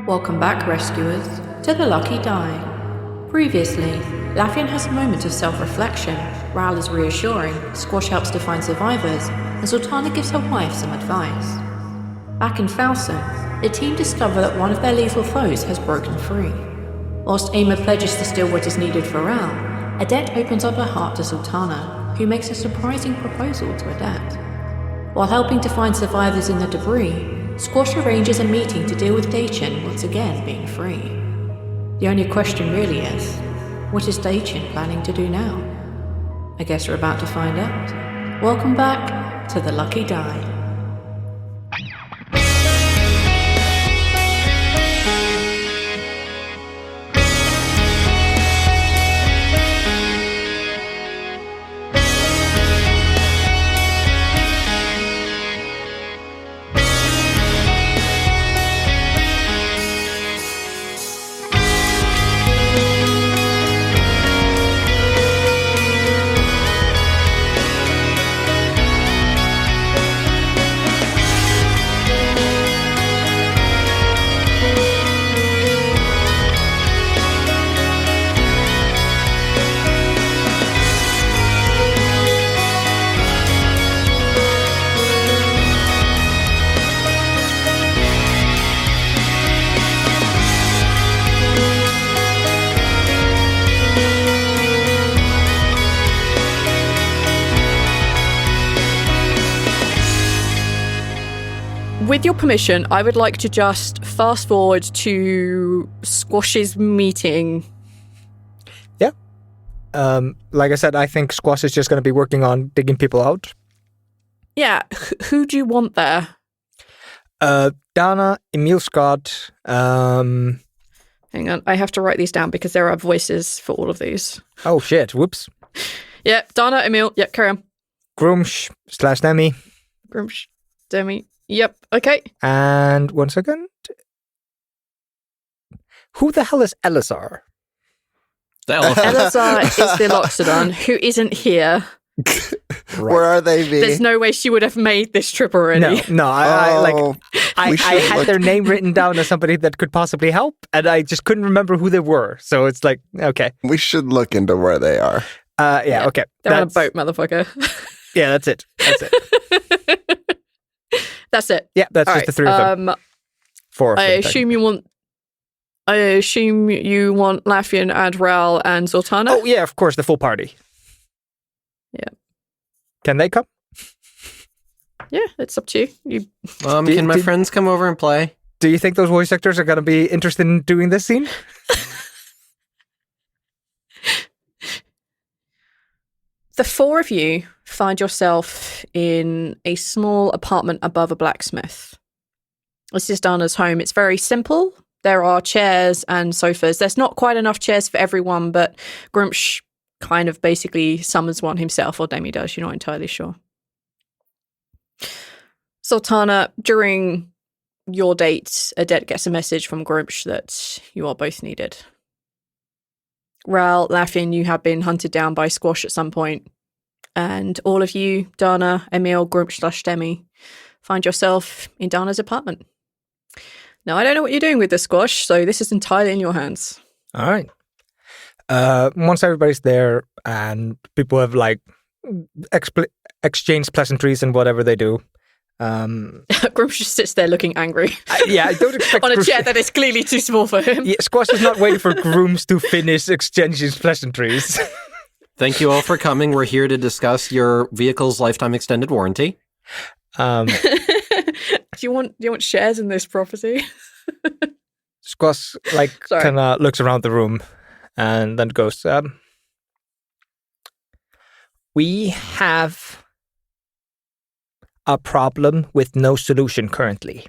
Welcome back, rescuers, to the Lucky Die. Previously, Laffian has a moment of self-reflection, Rhal is reassuring, Squash helps to find survivors, and Zaltanna gives her wife some advice. Back in Falson, the team discover that one of their lethal foes has broken free. Whilst Ama pledges to steal what is needed for Rhal, Adet opens up her heart to Zaltanna, who makes a surprising proposal to Adet. While helping to find survivors in the debris, Squash arranges a meeting to deal with Daichin once again being free. The only question really is, what is Daichin planning to do now? I guess we're about to find out. Welcome back to the Lucky Die. With your permission, I would like to just fast forward to Squash's meeting. Yeah. Like I said, I think Squash is just going to be working on digging people out. Yeah. Who do you want there? Dana, Emil Scott. Hang on. I have to write these down because there are voices for all of these. Oh, shit. Whoops. Yeah. Dana, Emil. Yeah, carry on. Grumsh/Demi. Grumsh, Demi. Yep. Okay. And 1 second. Who the hell is Elazar? The elephant. Elazar is the Loxodon, who isn't here. Right. Where are they, V? There's no way she would have made this trip already. No. I had their name written down as somebody that could possibly help, and I just couldn't remember who they were. So it's like, okay. We should look into where they are. Yeah, okay. They're on a boat, motherfucker. Yeah, that's it. That's it. Yeah, that's all just right. the three of them. Four of them. I assume you want Laffian and Rhal and Zaltanna? Oh, yeah, of course, the full party. Yeah. Can they come? Yeah, it's up to you. Can my friends come over and play? Do you think those voice actors are going to be interested in doing this scene? The four of you find yourself in a small apartment above a blacksmith. This is Dana's home. It's very simple. There are chairs and sofas. There's not quite enough chairs for everyone, but Grumsh kind of basically summons one himself, or Demi does, you're not entirely sure. Zaltanna, during your date, Adet gets a message from Grumsh that you are both needed. Rhal, Laffian, you have been hunted down by Squash at some point, and all of you, Dana, Emil, Grumsh/Demi, find yourself in Dana's apartment. Now, I don't know what you're doing with this, Squash, so this is entirely in your hands. All right. Once everybody's there and people have exchanged pleasantries and whatever they do. Grumsh just sits there looking angry. I don't expect on a chair that is clearly too small for him. Yeah, Squash is not waiting for Grooms to finish exchanging pleasantries. Thank you all for coming. We're here to discuss your vehicle's lifetime extended warranty. Do you want shares in this property? Squash kind of looks around the room and then goes, we have a problem with no solution currently.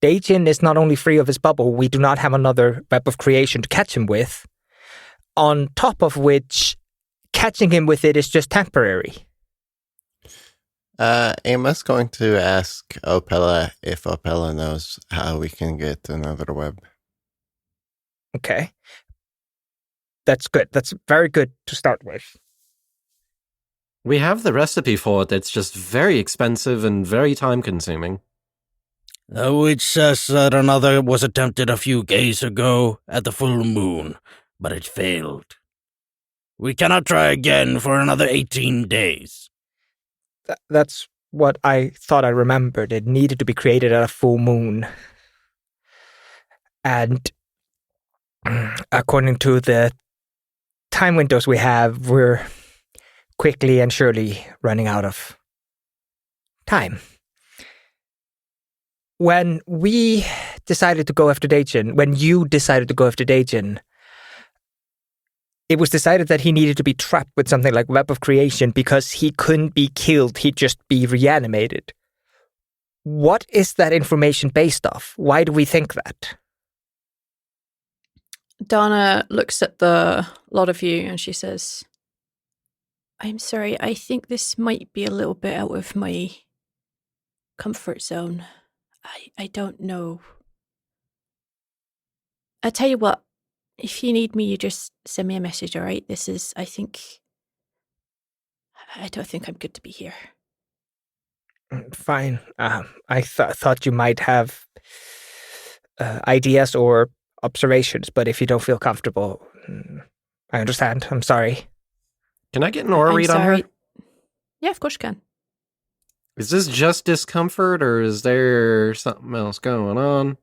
Daichin is not only free of his bubble, we do not have another web of creation to catch him with, on top of which catching him with it is just temporary. Amos going to ask Opella if Opella knows how we can get another web. Okay. That's good. That's very good to start with. We have the recipe for it. It's just very expensive and very time-consuming. The witch says that another was attempted a few days ago at the full moon, but it failed. We cannot try again for another 18 days. That's what I thought I remembered. It needed to be created at a full moon. And according to the time windows we have, we're quickly and surely running out of time. When we decided to go after Dajan, when you decided to go after Dajan, it was decided that he needed to be trapped with something like Web of Creation because he couldn't be killed, he'd just be reanimated. What is that information based off? Why do we think that? Dana looks at the lot of you and she says, I'm sorry, I think this might be a little bit out of my comfort zone. I don't know. I tell you what, if you need me, you just send me a message, all right? I don't think I'm good to be here. Fine. I thought you might have ideas or observations, but if you don't feel comfortable, I understand. I'm sorry. Can I get an aura read on her? Yeah, of course you can. Is this just discomfort, or is there something else going on?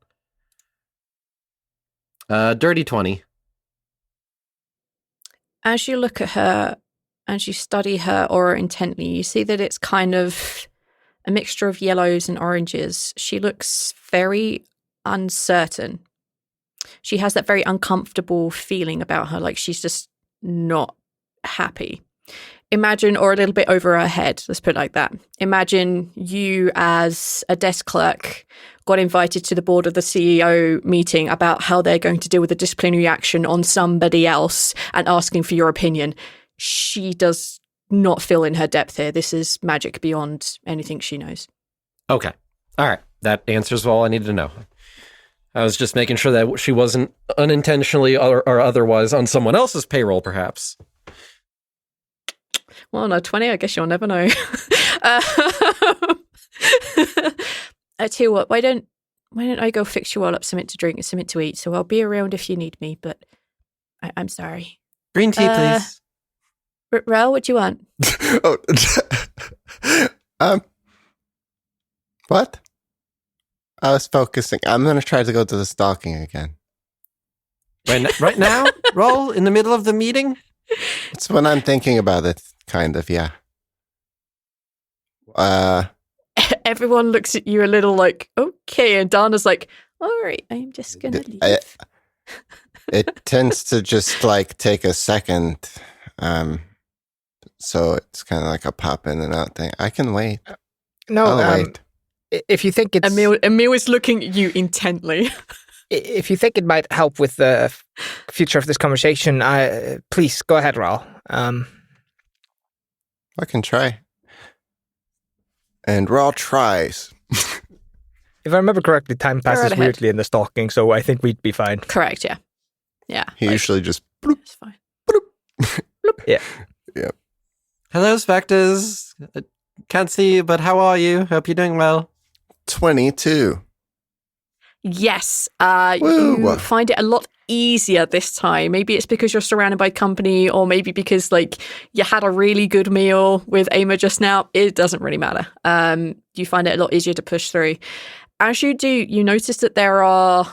Dirty 20. As you look at her and you study her aura intently, you see that it's kind of a mixture of yellows and oranges. She looks very uncertain. She has that very uncomfortable feeling about her, like she's just not happy. Imagine, or a little bit over her head, let's put it like that. Imagine you as a desk clerk got invited to the board of the CEO meeting about how they're going to deal with a disciplinary action on somebody else and asking for your opinion. She does not feel in her depth here. This is magic beyond anything she knows. Okay. All right. That answers all I needed to know. I was just making sure that she wasn't unintentionally or otherwise on someone else's payroll, perhaps. Well, no, 20, I guess you'll never know. I tell you what, why don't I go fix you all up something to drink and something to eat? So I'll be around if you need me, but I'm sorry. Green tea, please. Rhal, what do you want? What? I was focusing. I'm going to try to go to the stalking again. Right now? Rhal, in the middle of the meeting? It's when I'm thinking about it, kind of, yeah. Everyone looks at you a little like, okay, and Dana's like, all right, I'm just going to leave. It tends to just like take a second. So it's kind of like a pop in and out thing. I can wait. No, wait. If you think it's... Emil is looking at you intently. If you think it might help with the future of this conversation, please go ahead, Rhal. I can try. And Rhal tries. If I remember correctly, time passes weirdly in the stalking, so I think we'd be fine. Correct, yeah. Yeah. He usually just... Bloop, it's fine. bloop. Yeah. Yep. Hello, Spectres. Can't see you, but how are you? Hope you're doing well. 22. Yes, you find it a lot easier this time. Maybe it's because you're surrounded by company, or maybe because like you had a really good meal with Ama just now. It doesn't really matter. You find it a lot easier to push through. As you do, you notice that there are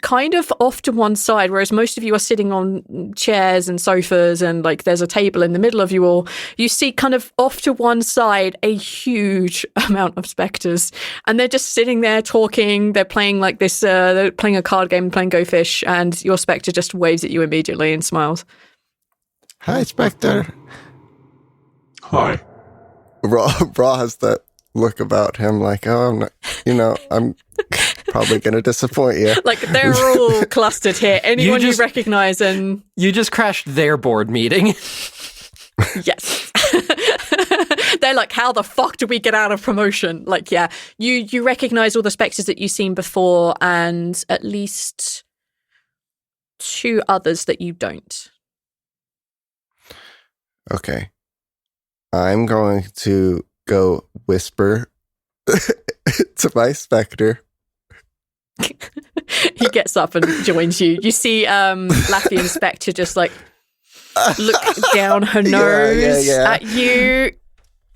kind of off to one side, whereas most of you are sitting on chairs and sofas and like there's a table in the middle of you all, you see kind of off to one side a huge amount of spectres, and they're just sitting there talking. They're playing like this, they're playing a card game, playing Go Fish, and your spectre just waves at you immediately and smiles. Hi, Spectre. Hi. Rhal has that look about him like, oh, I'm not, I'm probably going to disappoint you. Like, they're all clustered here. Anyone you recognize and... You just crashed their board meeting. Yes. They're like, how the fuck do we get out of promotion? Like, yeah, you recognize all the spectres that you've seen before and at least 2 others that you don't. Okay. I'm going to go whisper to my specter. He gets up and joins you. You see Laffy and Spectre just like look down her nose at you,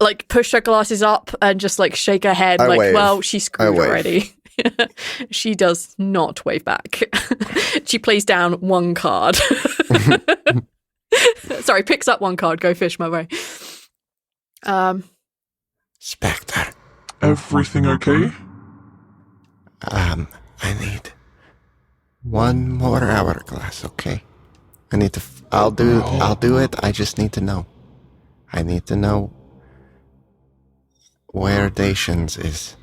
like push her glasses up and just like shake her head like, wave. well, she's screwed already. She does not wave back. She plays down one card. Sorry, picks up one card. Go fish my way. Spectre. Everything okay? I need one more hourglass, okay? I need to. I'll do it. I just need to know. I need to know where Dacians is.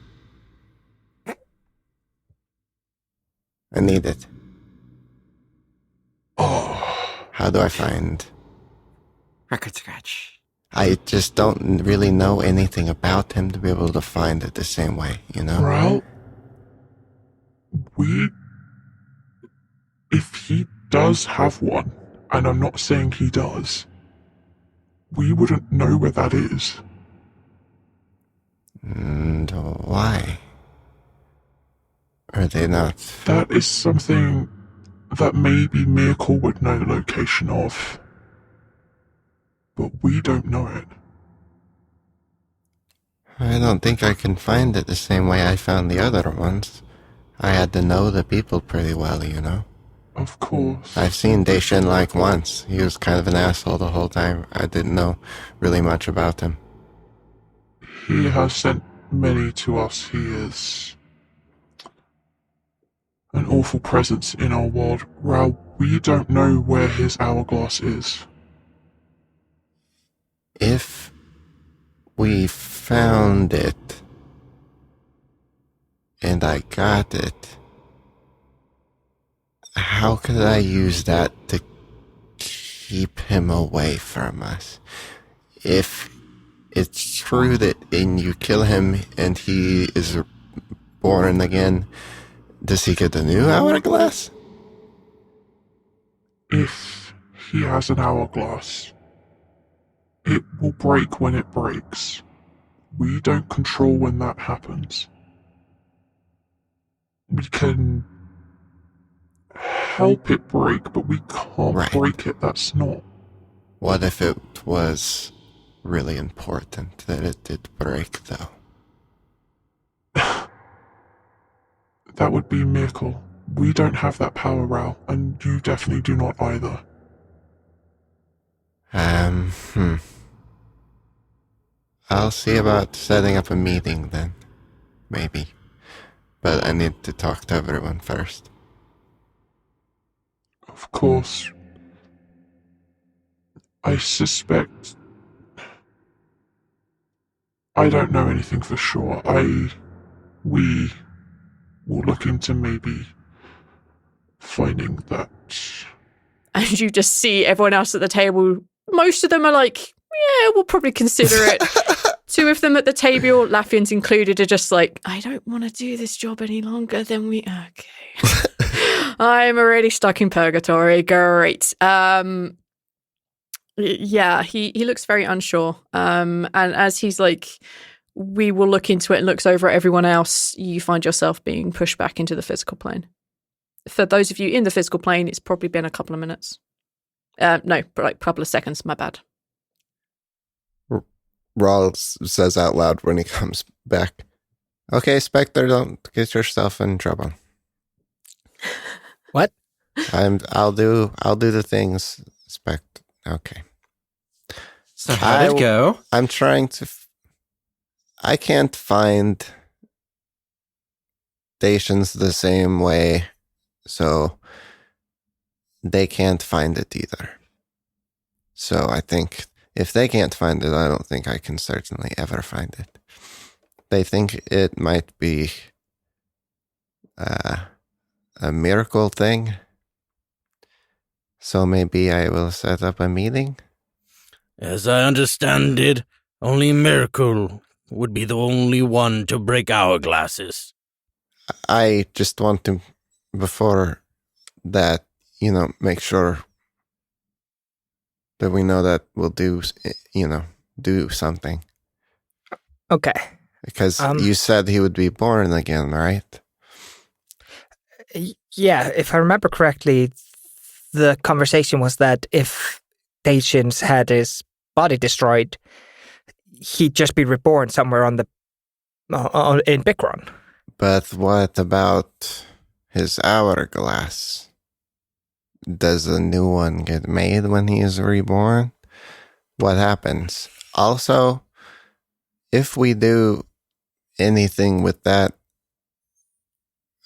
I need it. Oh, How do I find? Record scratch. I just don't really know anything about him to be able to find it the same way, you know? Rhal, if he does have one, and I'm not saying he does, we wouldn't know where that is. And why? Are they not? That is something that maybe Miracle would know the location of. But we don't know it. I don't think I can find it the same way I found the other ones. I had to know the people pretty well, you know? Of course. I've seen Dacian like once. He was kind of an asshole the whole time. I didn't know really much about him. He has sent many to us. He is an awful presence in our world. Rhal, we don't know where his hourglass is. If we found it, and I got it, how could I use that to keep him away from us? If it's true that you kill him and he is born again, does he get the new hourglass? If he has an hourglass, it will break when it breaks. We don't control when that happens. We can help it break, but we can't break it. That's not. What if it was really important that it did break, though? That would be a miracle. We don't have that power, Rhal, and you definitely do not either. I'll see about setting up a meeting then. Maybe. But I need to talk to everyone first. Of course. I suspect... I don't know anything for sure. We will look into maybe finding that. And you just see everyone else at the table. Most of them are like, yeah, we'll probably consider it. Two of them at the table, Laffian's included, are just like, I don't want to do this job any longer than we... Okay. I'm already stuck in purgatory. Great. Yeah, he looks very unsure. And as he's like, we will look into it and looks over at everyone else, you find yourself being pushed back into the physical plane. For those of you in the physical plane, it's probably been a couple of minutes. No, like a couple of seconds, my bad. Rhal says out loud when he comes back, okay, Spectre, don't get yourself in trouble. What? I'll do the things, Spectre. Okay. So how did it go? I'm trying to... I can't find stations the same way, so they can't find it either. So I think if they can't find it, I don't think I can certainly ever find it. They think it might be a miracle thing. So maybe I will set up a meeting. As I understand it, only Miracle would be the only one to break hourglasses. I just want to, before that, make sure that we know that we'll do something. Okay. Because you said he would be born again, right? Yeah, if I remember correctly, the conversation was that if Dacians had his body destroyed, he'd just be reborn somewhere in Bikron. But what about his hourglass? Does a new one get made when he is reborn? What happens? Also, if we do anything with that,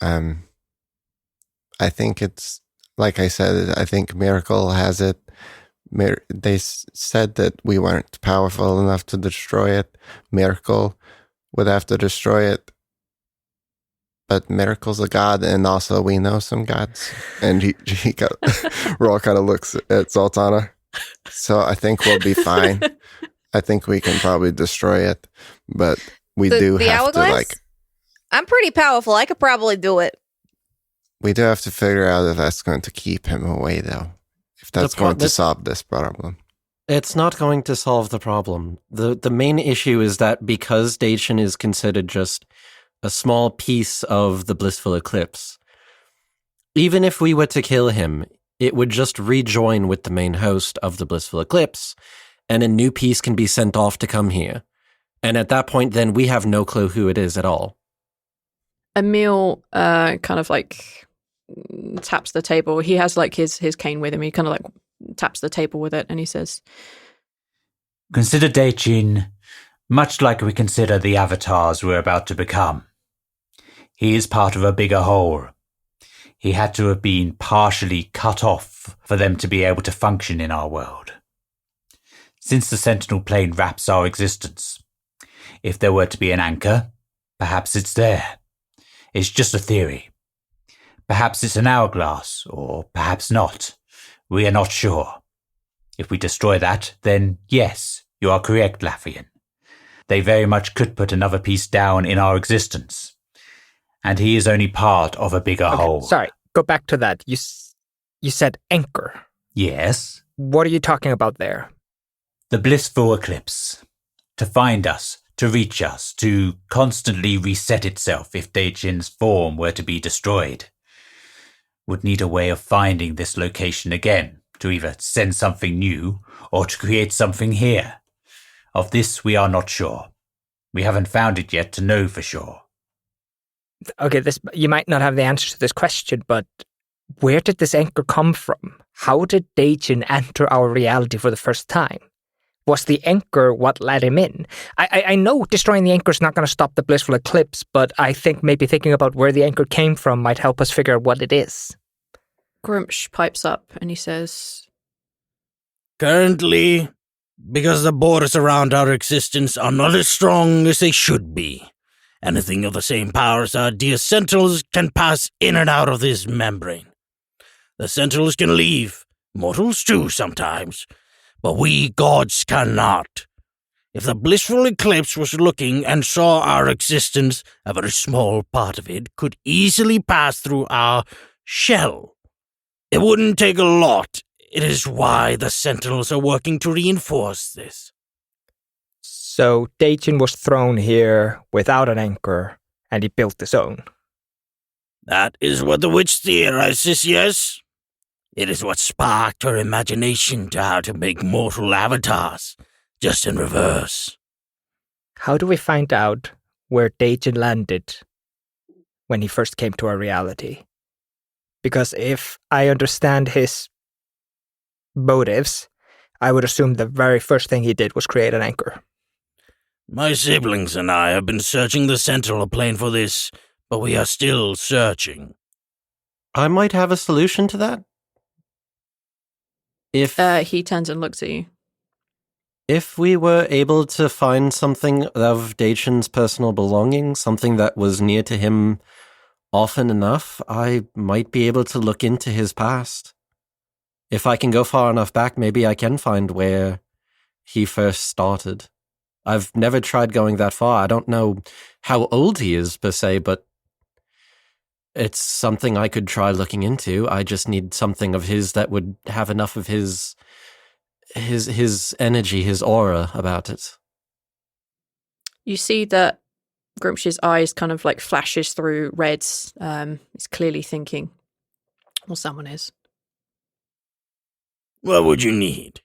I think it's, like I said, I think Miracle has it. They said that we weren't powerful enough to destroy it. Miracle would have to destroy it. But Miracle's a god, and also we know some gods. And Rhal kind of looks at Zaltanna. So I think we'll be fine. I think we can probably destroy it. But we do have hourglass? to, I'm pretty powerful. I could probably do it. we do have to figure out if that's going to keep him away, though. If that's going to solve this problem. It's not going to solve the problem. The main issue is that because Dacian is considered just a small piece of the blissful eclipse, even if we were to kill him, it would just rejoin with the main host of the blissful eclipse, and a new piece can be sent off to come here. And at that point, then we have no clue who it is at all. Emil kind of like taps the table. He has like his cane with him. He kind of like taps the table with it, and he says, "Consider Dacian much like we consider the avatars we're about to become. He is part of a bigger whole. He had to have been partially cut off for them to be able to function in our world. Since the Sentinel Plane wraps our existence, if there were to be an anchor, perhaps it's there. It's just a theory. Perhaps it's an hourglass, or perhaps not. We are not sure. If we destroy that, then yes, you are correct, Laffian. They very much could put another piece down in our existence. And he is only part of a bigger whole." Sorry, go back to that. You said anchor. Yes. What are you talking about there? The blissful eclipse. To find us, to reach us, to constantly reset itself if Dacian's form were to be destroyed. Would need a way of finding this location again, to either send something new or to create something here. Of this we are not sure. We haven't found it yet to know for sure. Okay, you might not have the answer to this question, but where did this anchor come from? How did Dacian enter our reality for the first time? Was the anchor what let him in? I know destroying the anchor is not going to stop the blissful eclipse, but I think maybe thinking about where the anchor came from might help us figure out what it is. Grumsh pipes up and he says, Currently, because the borders around our existence are not as strong as they should be, anything of the same power as our dear Sentinels can pass in and out of this membrane. The Sentinels can leave, mortals too sometimes, but we gods cannot. If the blissful eclipse was looking and saw our existence, a very small part of it could easily pass through our shell. It wouldn't take a lot. It is why the Sentinels are working to reinforce this. So Dacian was thrown here without an anchor, and he built his own. That is what the witch theorizes, yes? It is what sparked her imagination to how to make mortal avatars, just in reverse. How do we find out where Dacian landed when he first came to our reality? Because if I understand his motives, I would assume the very first thing he did was create an anchor. My siblings and I have been searching the Sentinel plane for this, but we are still searching. I might have a solution to that. If he turns and looks at you. If we were able to find something of Dacian's personal belongings, something that was near to him often enough, I might be able to look into his past. If I can go far enough back, maybe I can find where he first started. I've never tried going that far. I don't know how old he is, per se, but it's something I could try looking into. I just need something of his that would have enough of his energy, his aura about it. You see that Grimsh's eyes kind of like flashes through reds. He's clearly thinking, or someone is. What would you need?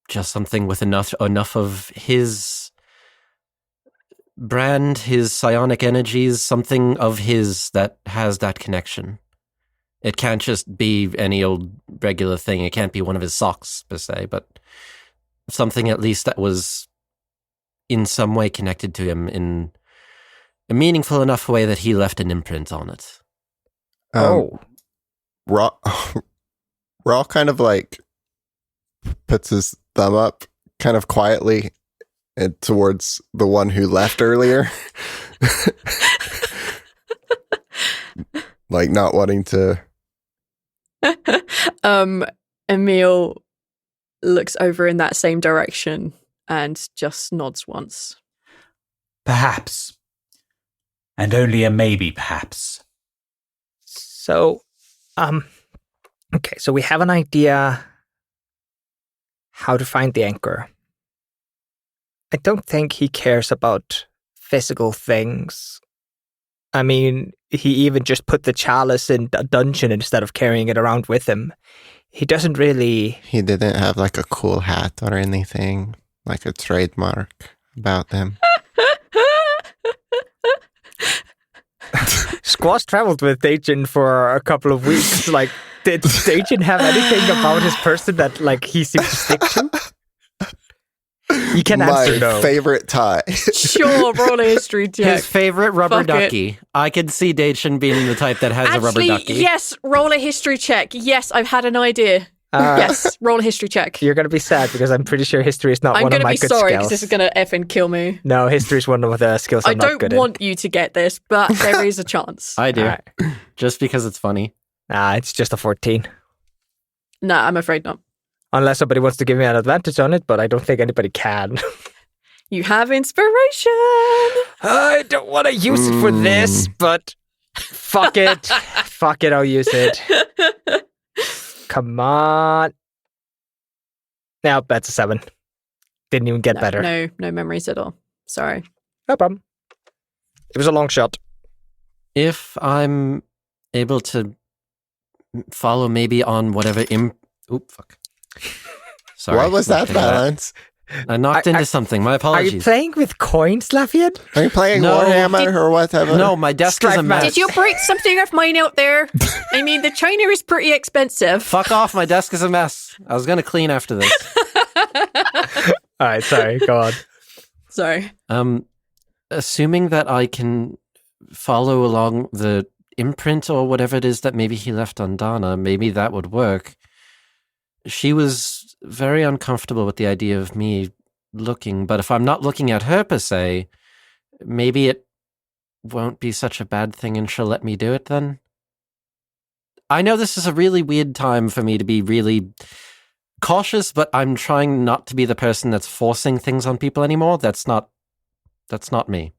Just something with enough of his brand, his psionic energies, something of his that has that connection. It can't just be any old regular thing. It can't be one of his socks, per se, but something at least that was in some way connected to him in a meaningful enough way that he left an imprint on it. Rhal kind of like puts his thumb up kind of quietly and towards the one who left earlier. Like not wanting to. Emil looks over in that same direction and just nods once. Perhaps. And only a maybe, perhaps. So, okay, so we have an idea how to find the anchor. I don't think he cares about physical things. I mean, he even just put the chalice in a dungeon instead of carrying it around with him. He doesn't really... He didn't have like a cool hat or anything, like a trademark about him. Squash traveled with Dajin for a couple of weeks. Like, did Dajin have anything about his person that, like, he seemed to stick to? You can answer no. My favorite tie. Sure, roll a history check. His favorite rubber Fuck ducky. it. I could see Daichin being the type that has a rubber ducky. Yes, roll a history check. Yes, I've had an idea. Yes, roll a history check. You're going to be sad because I'm pretty sure history is not one of my good skills. I'm going to be sorry because this is going to effing kill me. No, history is one of the skills I'm not good I don't want you to get this, but there is a chance. I do. Right. Just because it's funny. Nah, it's just a 14. No, I'm afraid not. Unless somebody wants to give me an advantage on it, but I don't think anybody can. You have inspiration. I don't want to use it for this, but fuck it. Fuck it, I'll use it. Come on. Now that's a 7. Didn't even get better. No memories at all. Sorry. No problem. It was a long shot. If I'm able to follow maybe on whatever fuck. Sorry. What was that, Balance? I knocked into something. My Are apologies. you playing with coins, Lafayette? Are you playing No. Warhammer or whatever? No, my desk is a mess. Did you break something of mine out there? I mean, the china is pretty expensive. Fuck off, my desk is a mess. I was going to clean after this. All right, sorry, go on. Sorry. Assuming that I can follow along the imprint or whatever it is that maybe he left on Donna, maybe that would work. She was very uncomfortable with the idea of me looking, but if I'm not looking at her per se, maybe it won't be such a bad thing and she'll let me do it then. I know this is a really weird time for me to be really cautious, but I'm trying not to be the person that's forcing things on people anymore. That's not me.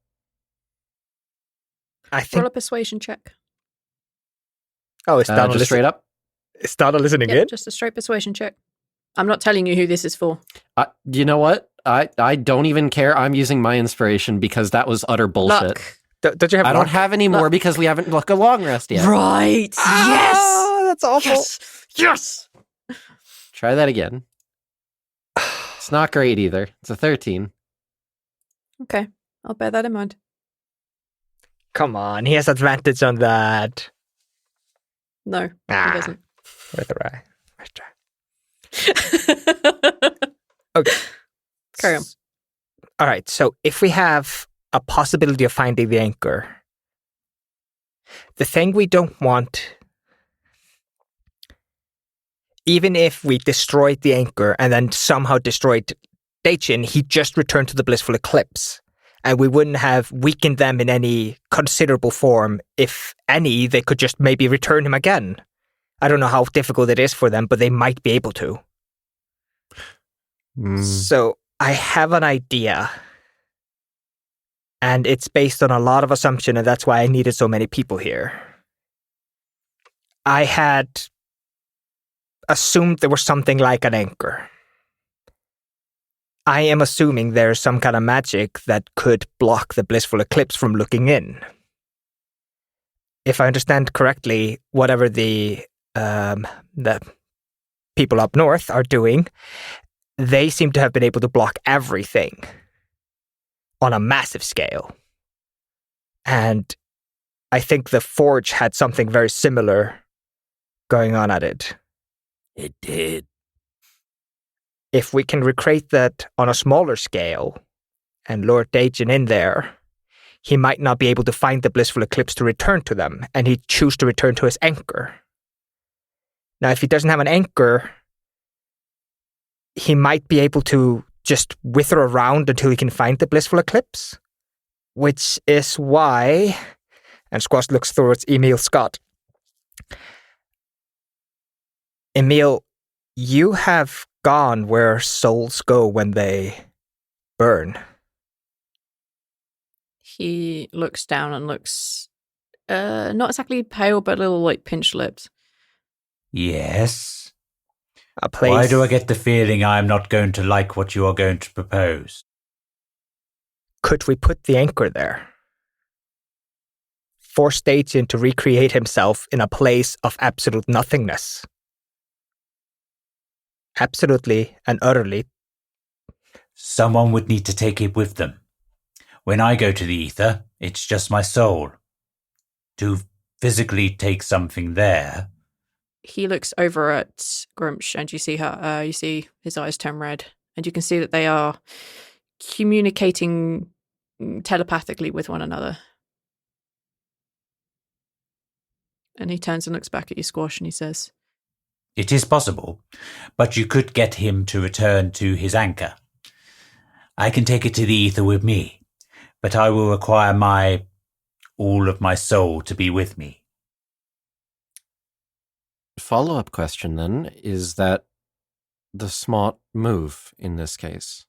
I think... Roll a persuasion check. Oh, it's Donna just straight up? Is Donna listening in? Just a straight persuasion check. I'm not telling you who this is for. You know what? I don't even care. I'm using my inspiration because that was utter bullshit. Luck. Don't you have I luck? don't have any more because we haven't looked a long rest yet. Right. Oh, that's awful. Yes. Try that again. It's not great either. It's a 13. Okay. I'll bear that in mind. Come on, he has advantage on that. No, he doesn't. Where's the right? Okay. Carry on. All right, so if we have a possibility of finding the anchor, the thing we don't want, even if we destroyed the anchor and then somehow destroyed Daichin, he'd just return to the blissful eclipse. And we wouldn't have weakened them in any considerable form. If any, they could just maybe return him again. I don't know how difficult it is for them, but they might be able to. So I have an idea. And it's based on a lot of assumption, and that's why I needed so many people here. I had assumed there was something like an anchor. I am assuming there's some kind of magic that could block the blissful eclipse from looking in. If I understand correctly, whatever the people up north are doing, they seem to have been able to block everything on a massive scale. And I think the Forge had something very similar going on at it. It did. If we can recreate that on a smaller scale and lure Dajan in there, he might not be able to find the blissful eclipse to return to them, and he'd choose to return to his anchor. Now, if he doesn't have an anchor, he might be able to just wither around until he can find the blissful eclipse, which is why... And Squash looks towards Emil Scott. Emil, you have gone where souls go when they burn. He looks down and looks not exactly pale, but a little like pinched lips. Yes. A place... Why do I get the feeling I'm not going to like what you are going to propose? Could we put the anchor there? Force Dajan to recreate himself in a place of absolute nothingness. Absolutely and utterly. Someone would need to take it with them. When I go to the ether, it's just my soul. To physically take something there... He looks over at Grumsh, and you see his eyes turn red, and you can see that they are communicating telepathically with one another. And he turns and looks back at you, Squash, and he says, It is possible, but you could get him to return to his anchor. I can take it to the ether with me, but I will require all of my soul to be with me. Follow-up question, then, is that the smart move in this case?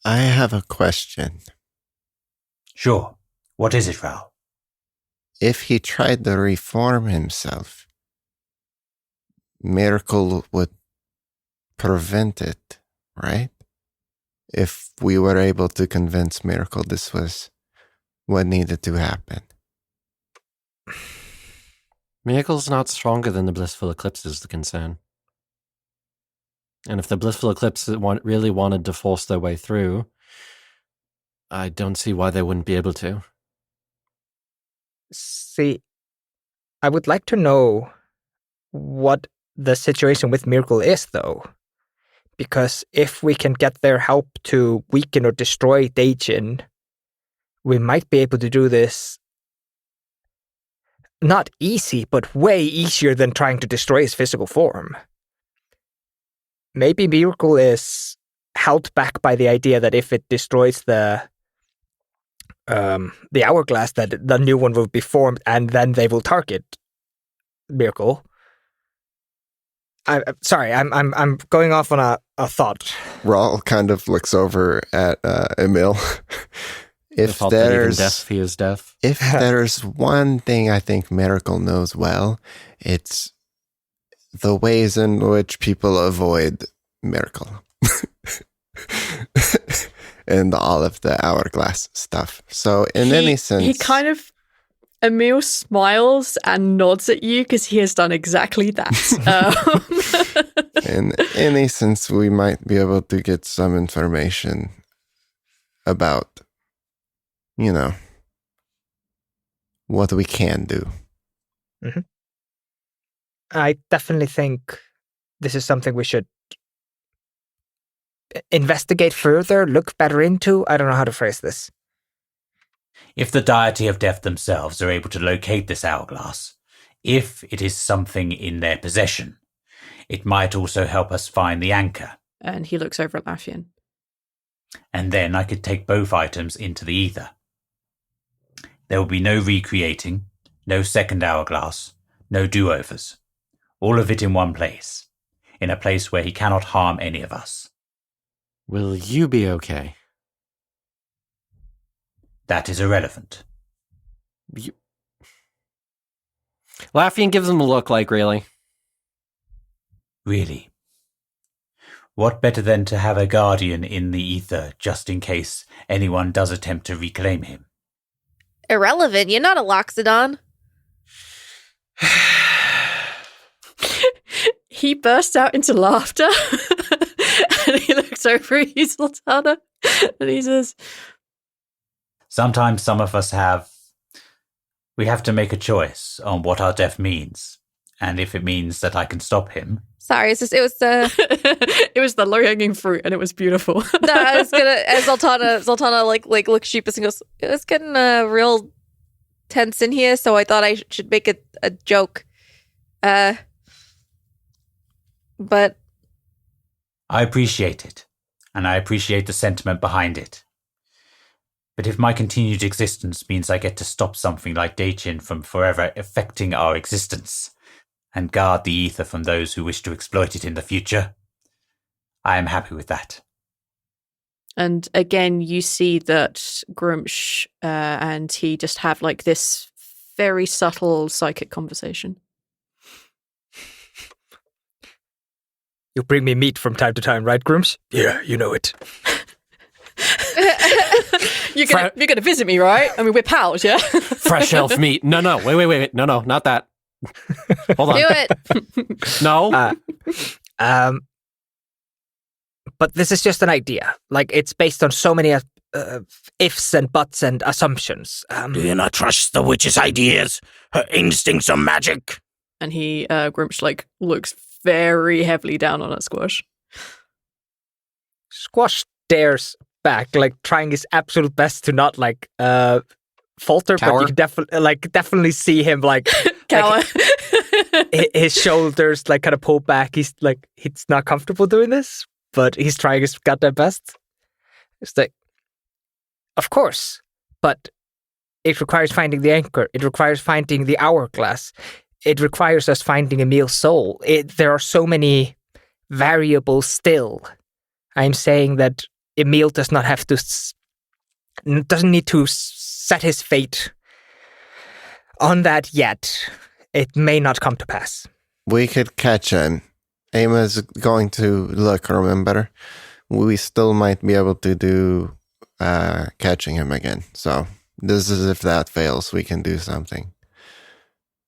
I have a question. Sure. What is it, Rhal? If he tried to reform himself, Miracle would prevent it, right? If we were able to convince Miracle this was what needed to happen. Miracle's not stronger than the Blissful Eclipse is the concern. And if the Blissful Eclipse really wanted to force their way through, I don't see why they wouldn't be able to. See, I would like to know what the situation with Miracle is, though. Because if we can get their help to weaken or destroy Dajan, we might be able to do this not easy, but way easier than trying to destroy his physical form. Maybe Miracle is held back by the idea that if it destroys the hourglass, that the new one will be formed, and then they will target Miracle. I'm sorry, I'm going off on a thought. Rhal kind of looks over at Emil. If there's deaf, he is deaf. If there's one thing I think Miracle knows well, it's the ways in which people avoid Miracle. And all of the hourglass stuff. So in any sense... He kind of... Emil smiles and nods at you because he has done exactly that. In any sense, we might be able to get some information about, what we can do. Mm-hmm. I definitely think this is something we should investigate further, look better into. I don't know how to phrase this. If the deity of death themselves are able to locate this hourglass, if it is something in their possession, it might also help us find the anchor. And he looks over at Laffian. And then I could take both items into the ether. There will be no recreating, no second hourglass, no do-overs. All of it in one place, in a place where he cannot harm any of us. Will you be okay? That is irrelevant. Laffian gives him a look like, really? Really? What better than to have a guardian in the ether, just in case anyone does attempt to reclaim him? Irrelevant. You're not a Loxodon. He bursts out into laughter and he looks over at you, Zaltanna, and he says, Sometimes some of us we have to make a choice on what our death means. And if it means that I can stop him. Sorry, it was it was the low-hanging fruit and it was beautiful. No, I was gonna, as Zaltanna like looks sheepish and goes, it was getting real tense in here, so I thought I should make a joke. But I appreciate it, and I appreciate the sentiment behind it. But if my continued existence means I get to stop something like Daichin from forever affecting our existence, and guard the ether from those who wish to exploit it in the future, I am happy with that. And again, you see that Grumsh and he just have like this very subtle psychic conversation. You bring me meat from time to time, right, Grumsh? Yeah, you know it. You're gonna visit me, right? I mean, we're pals, yeah? Fresh elf meat. No, wait. No, not that. Hold on. do it. No. But this is just an idea. Like, it's based on so many ifs and buts and assumptions. Do you not trust the witch's ideas? Her instincts are magic. And he, Grumsh, like, looks very heavily down on it, Squash. Squash stares back, like, trying his absolute best to not, like, falter, Cower. but you can definitely see him, like... Cower. His shoulders, like, kind of pull back. He's not comfortable doing this, but he's trying his goddamn best. It's like, of course, but it requires finding the anchor. It requires finding the hourglass. It requires us finding Emil's soul. There are so many variables still. I'm saying that Emil does not have to, doesn't need to set his fate on that yet. It may not come to pass. We could catch him. Emma's going to look, remember? We still might be able to do catching him again. So this is if that fails, we can do something.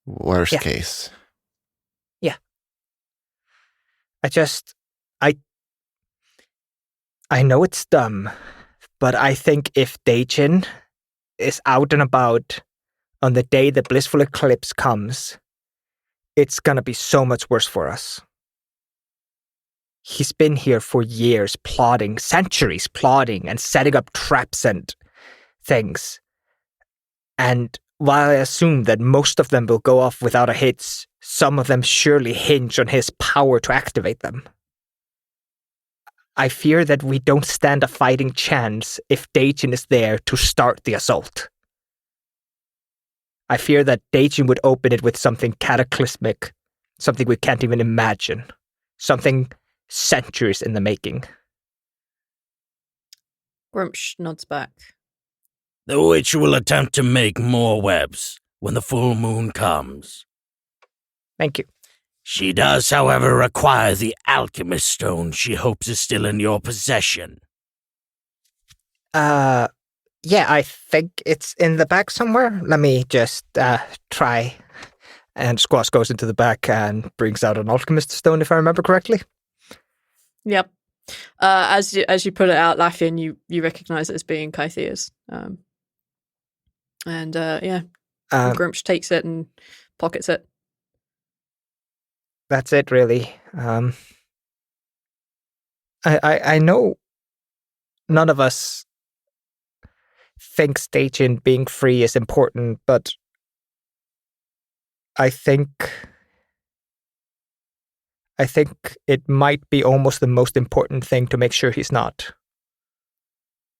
Worst case. Yeah. I know it's dumb, but I think if Daichin is out and about on the day the blissful eclipse comes, it's gonna be so much worse for us. He's been here for years, plotting, centuries plotting and setting up traps and things. And while I assume that most of them will go off without a hitch, some of them surely hinge on his power to activate them. I fear that we don't stand a fighting chance if Daichin is there to start the assault. I fear that Daichin would open it with something cataclysmic, something we can't even imagine, something centuries in the making. Grumsh nods back. The witch will attempt to make more webs when the full moon comes. Thank you. She does, however, require the alchemist stone she hopes is still in your possession. Yeah, I think it's in the back somewhere. Let me just try. And Squash goes into the back and brings out an alchemist stone, if I remember correctly. Yep. As you put it out, Laffian, you recognize it as being Kythea's. Grumsh takes it and pockets it. That's it, really. I know none of us thinks Daichin being free is important, but I think it might be almost the most important thing to make sure he's not.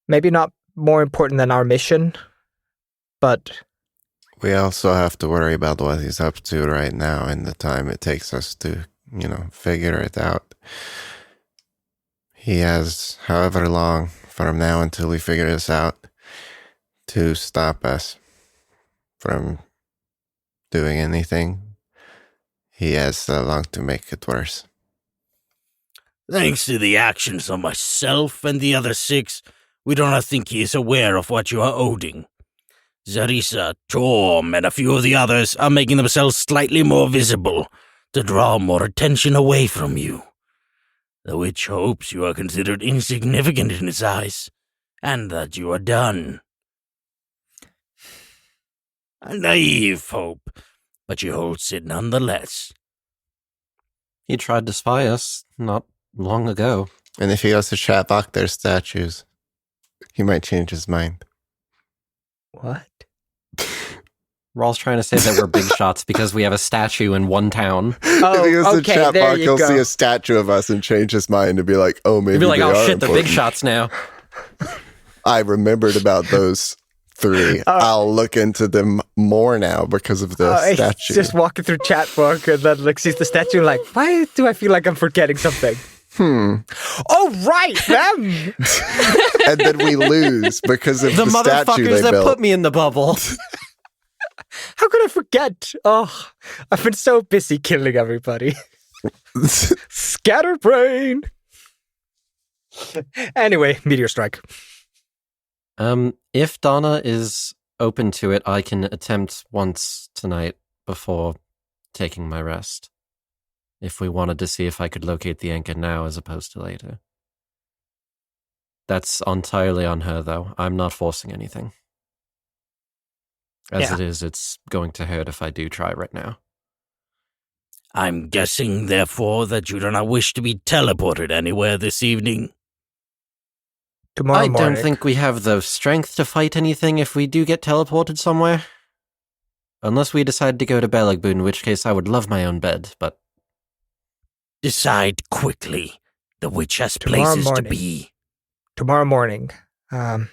Maybe not more important than our mission, but... We also have to worry about what he's up to right now and the time it takes us to, figure it out. He has however long from now until we figure this out to stop us from doing anything. He has so long to make it worse. Thanks to the actions of myself and the other 6, we do not think he is aware of what you are owing. Zarissa, Torm, and a few of the others are making themselves slightly more visible to draw more attention away from you. The witch hopes you are considered insignificant in his eyes, and that you are done. A naive hope, but she holds it nonetheless. He tried to spy us not long ago. And if he goes to Chatbach, there's statues. He might change his mind. What? Rhal's trying to say that we're big shots because we have a statue in one town. Oh, if he goes okay, to there Chatbach, you he'll go. see a statue of us and change his mind and be like, oh, maybe He'd be like, they oh are shit, they're big important. shots now. I remembered about those 3. I'll look into them more now because of the He's statue. just walking through Chatbook and then like sees the statue like, why do I feel like I'm forgetting something? Oh, right, them! And then we lose because of The the statue motherfuckers they that built. put me in the bubble. How could I forget? Oh, I've been so busy killing everybody. Scatterbrain! Anyway, meteor strike. If Donna is open to it, I can attempt once tonight before taking my rest. If we wanted to see if I could locate the anchor now as opposed to later. That's entirely on her, though. I'm not forcing anything. As Yeah. it is, it's going to hurt if I do try right now. I'm guessing, therefore, that you do not wish to be teleported anywhere this evening. Tomorrow I morning. don't think we have the strength to fight anything if we do get teleported somewhere. Unless we decide to go to Bellagboon, in which case I would love my own bed, but... Decide quickly. The witch has Tomorrow places morning. to be. Tomorrow morning. And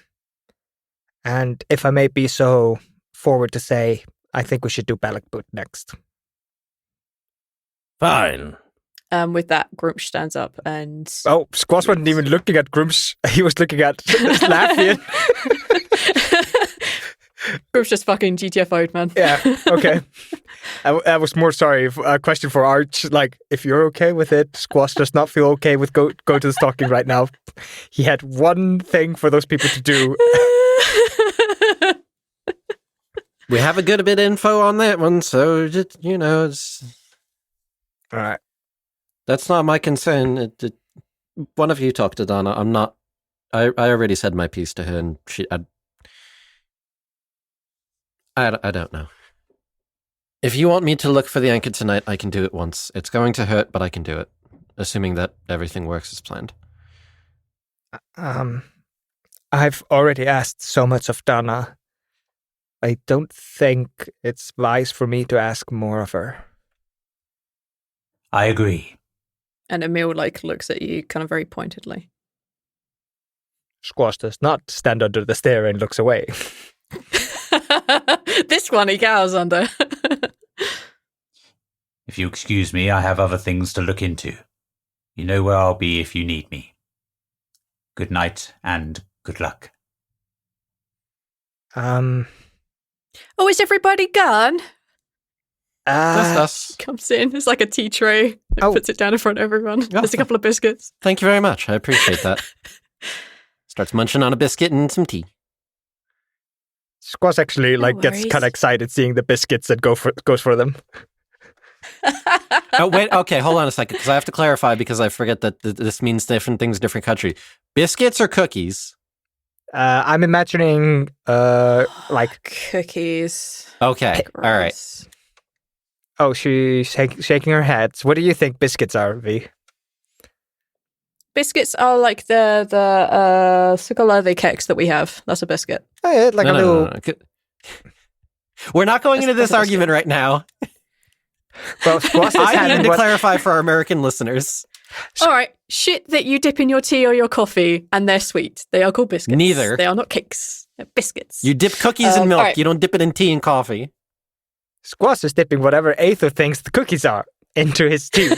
if I may be so forward to say, I think we should do Balakboot next. Fine. With that, Grumsh stands up and Oh, Squash wasn't even looking at Grumsh. He was looking at Laffian. Grumsh just fucking GTFO'd, man. Yeah, okay. I was more sorry. A question for Arch. Like, if you're okay with it, Squash does not feel okay with go to the stocking right now. He had one thing for those people to do. We have a good bit of info on that one, so, just, it's... All right. That's not my concern. One of you talk to Donna. I'm not... I already said my piece to her, and she... I don't know. If you want me to look for the anchor tonight, I can do it once. It's going to hurt, but I can do it. Assuming that everything works as planned. I've already asked so much of Donna. I don't think it's wise for me to ask more of her. I agree. And Emil looks at you kind of very pointedly. Squash does not stand under the stair and looks away. This one he cowers under. If you excuse me, I have other things to look into. You know where I'll be if you need me. Good night and good luck. Oh, is everybody gone? That's us. Comes in. It's like a tea tray. Oh. Puts it down in front of everyone. There's a couple of biscuits. Thank you very much. I appreciate that. Starts munching on a biscuit and some tea. Squash actually gets worries. kind of excited seeing the biscuits and goes for them. Oh, wait. Okay, hold on a second, because I have to clarify because I forget that this means different things, different country. Biscuits or cookies? I'm imagining Cookies. Okay, all right. Gross. oh, she's shaking her head. What do you think biscuits are, V? Biscuits are like the chocolate cakes that we have. That's a biscuit. Oh, yeah, like No, a no, little. no, no. We're not going into this argument right now. Well, Squash is I having need to what- clarify for our American listeners. All right, shit that you dip in your tea or your coffee, and they're sweet. They are called biscuits. Neither. They are not cakes. They're biscuits. You dip cookies in milk. all right. You don't dip it in tea and coffee. Squash is dipping whatever Aether thinks the cookies are into his tea.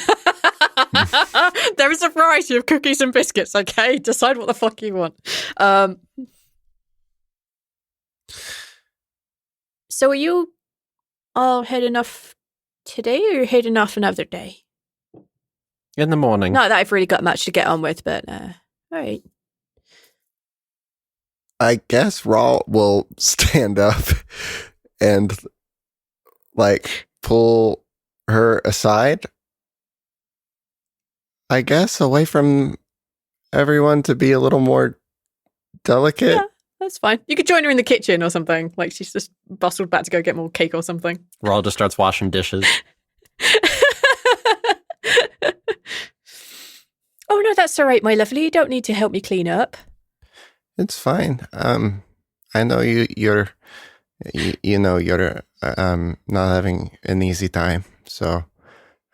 There is a variety of cookies and biscuits, okay? Decide what the fuck you want. So are you all heading off today or are you heading off another day? In the morning. Not that I've really got much to get on with, but all right. I guess Rhal will stand up and like pull her aside. I guess away from everyone to be a little more delicate. Yeah, that's fine. You could join her in the kitchen or something. Like she's just bustled back to go get more cake or something. Rhal just starts washing dishes. Oh no, that's all right, my lovely. You don't need to help me clean up. It's fine. I know you're not having an easy time. So,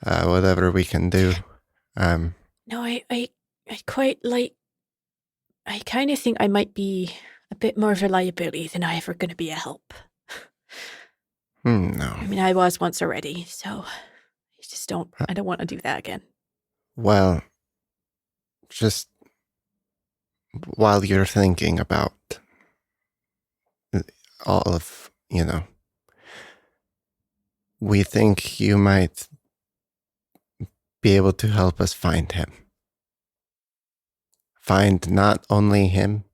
whatever we can do. No, I quite like. I kind of think I might be a bit more of a liability than I ever going to be a help. No. I mean, I was once already, so I just don't. I don't want to do that again. Well, just while you're thinking about all of, we think you might be able to help us find him. Find not only him,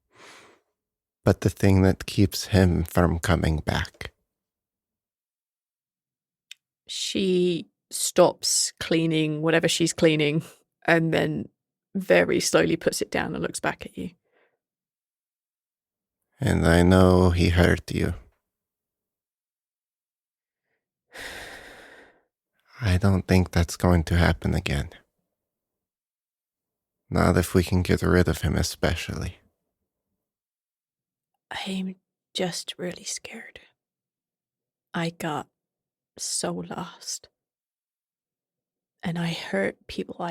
but the thing that keeps him from coming back. She stops cleaning whatever she's cleaning and then very slowly puts it down and looks back at you. And I know he hurt you. I don't think that's going to happen again. Not if we can get rid of him, especially. I'm just really scared. I got so lost. And I hurt people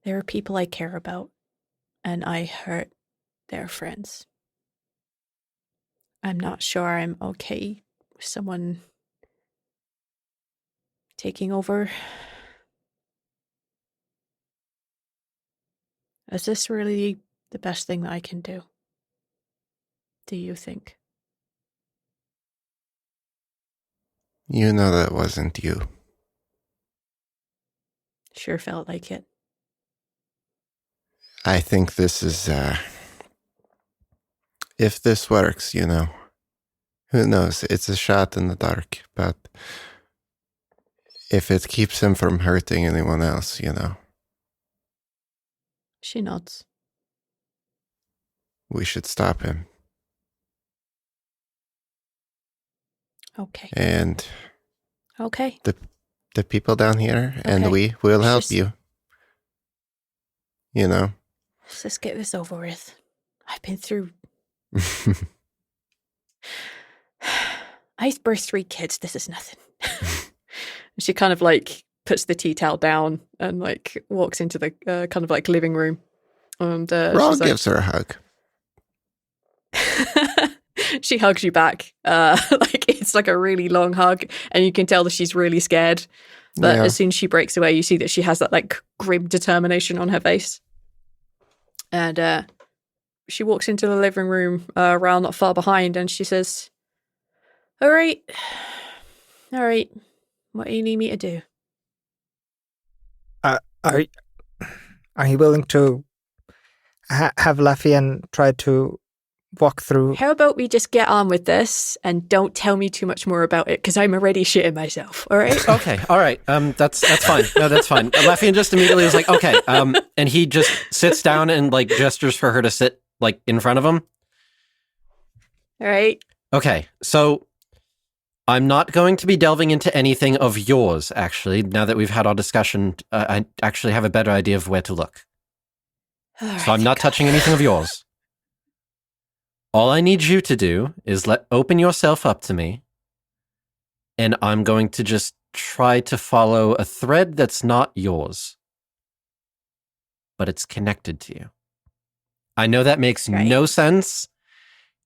there are people I care about, and I hurt their friends. I'm not sure I'm okay with someone taking over. Is this really the best thing that I can do? Do you think? You know that wasn't you. Sure felt like it. I think this is, if this works, who knows? It's a shot in the dark, but if it keeps him from hurting anyone else, She nods. we should stop him. Okay. And Okay. the people down here, and Okay. we will help Just- you. Let's just get this over with. I've been through. I birthed 3 kids. This is nothing. She kind of like puts the tea towel down and like walks into the kind of like living room. And Rhal she's like, gives her a hug. she hugs you back. Like it's like a really long hug, and you can tell that she's really scared. But Yeah. as soon as she breaks away, you see that she has that like grim determination on her face. And she walks into the living room, Rhal not far behind, and she says, all right. What do you need me to do? Are you willing to have Laffian try to walk through? How about we just get on with this and don't tell me too much more about it, because I'm already shitting myself, all right? Okay, all right. That's fine. No, that's fine. Laffian just immediately was like, okay. And he just sits down and like gestures for her to sit like in front of him. All right. Okay, so I'm not going to be delving into anything of yours, actually. Now that we've had our discussion, I actually have a better idea of where to look. So I'm not touching anything of yours. All I need you to do is open yourself up to me, and I'm going to just try to follow a thread that's not yours, but it's connected to you. I know that makes no sense.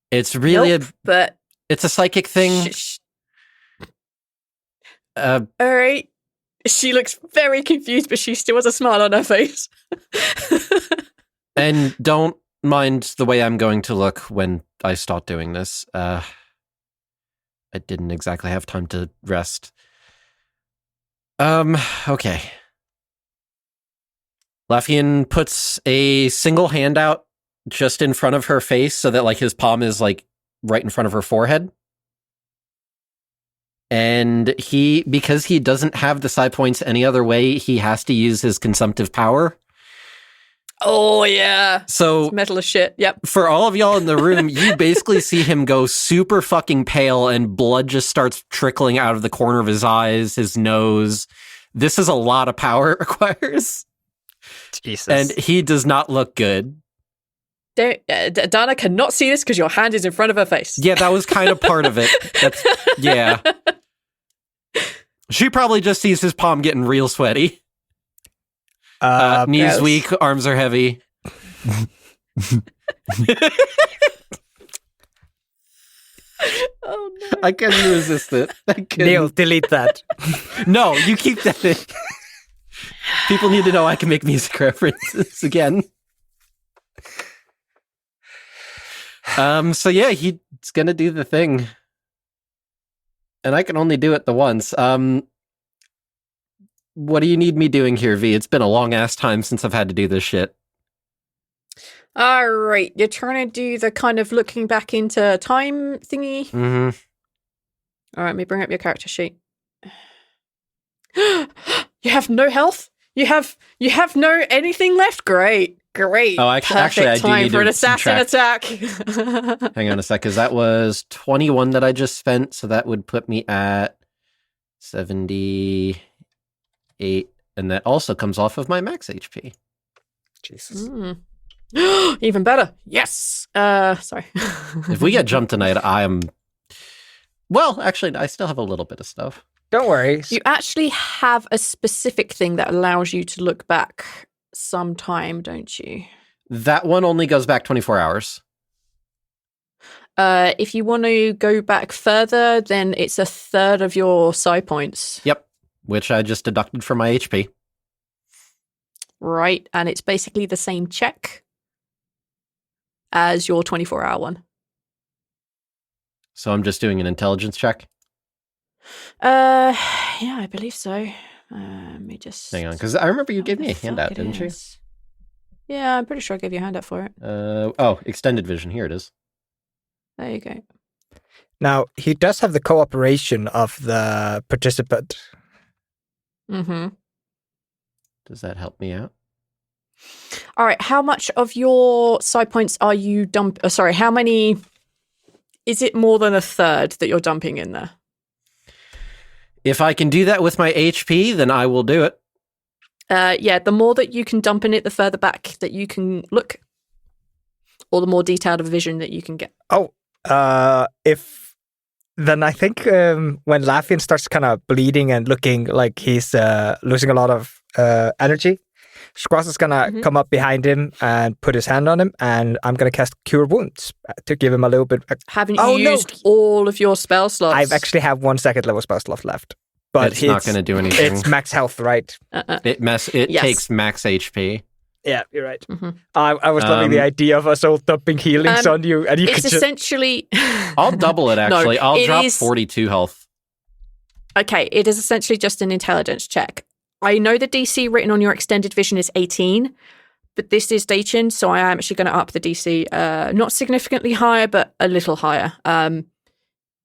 It's really but it's a psychic thing. All right. She looks very confused, but she still has a smile on her face. And don't mind the way I'm going to look when I start doing this. I didn't exactly have time to rest. Okay. Laffian puts a single hand out just in front of her face so that like his palm is like right in front of her forehead. And because he doesn't have the psi points any other way, he has to use his consumptive power. Oh, yeah. So it's metal as shit. Yep. For all of y'all in the room, you basically see him go super fucking pale and blood just starts trickling out of the corner of his eyes, his nose. This is a lot of power it requires. Jesus. And he does not look good. Dana cannot see this because your hand is in front of her face. Yeah, that was kind of part of it. Yeah. She probably just sees his palm getting real sweaty. Knees yes. weak, arms are heavy. Oh, no. I couldn't resist it. Neil, delete that. No, you keep that in. People need to know I can make music references again. So yeah, he's gonna do the thing. And I can only do it the once. What do you need me doing here, V? It's been a long ass time since I've had to do this shit. All right, you're trying to do the kind of looking back into time thingy. Mm-hmm. All right, let me bring up your character sheet. You have no health? You have no anything left? Great. Oh, actually, I do time need for to an assassin attack. Hang on a sec, because that was 21 that I just spent, so that would put me at 78, and that also comes off of my max HP. Jesus. Even better. Yes. Sorry. If we get jumped tonight, I am... Well, actually, I still have a little bit of stuff. Don't worry. You actually have a specific thing that allows you to look back some time, don't you? That one only goes back 24 hours. If you want to go back further, then it's a third of your psi points. Yep, which I just deducted from my HP. Right, and it's basically the same check as your 24-hour one. So I'm just doing an intelligence check? Yeah, I believe so. Let me just... Hang on, because I remember you gave me a handout, didn't you? Yeah, I'm pretty sure I gave you a handout for it. Oh, extended vision. Here it is. There you go. Now, he does have the cooperation of the participant. Mm-hmm. Does that help me out? All right, how much of your psi points are you how many... Is it more than a third that you're dumping in there? If I can do that with my HP, then I will do it. Yeah, the more that you can dump in it, the further back that you can look, or the more detailed of a vision that you can get. Oh, then I think when Laffian starts kind of bleeding and looking like he's losing a lot of energy, Scross is gonna come up behind him and put his hand on him, and I'm gonna cast Cure Wounds to give him a little bit. Haven't you used all of your spell slots? I actually have 1 second level spell slot left, but it's not going to do anything. It's max health, right? It takes max HP. Yeah, you're right. Mm-hmm. I was loving the idea of us all dumping healings on you, and you it's could essentially. I'll double it. Actually, No, I'll drop 42 health. Okay, it is essentially just an intelligence check. I know the DC written on your extended vision is 18, but this is Dachin, so I am actually going to up the DC. Not significantly higher, but a little higher.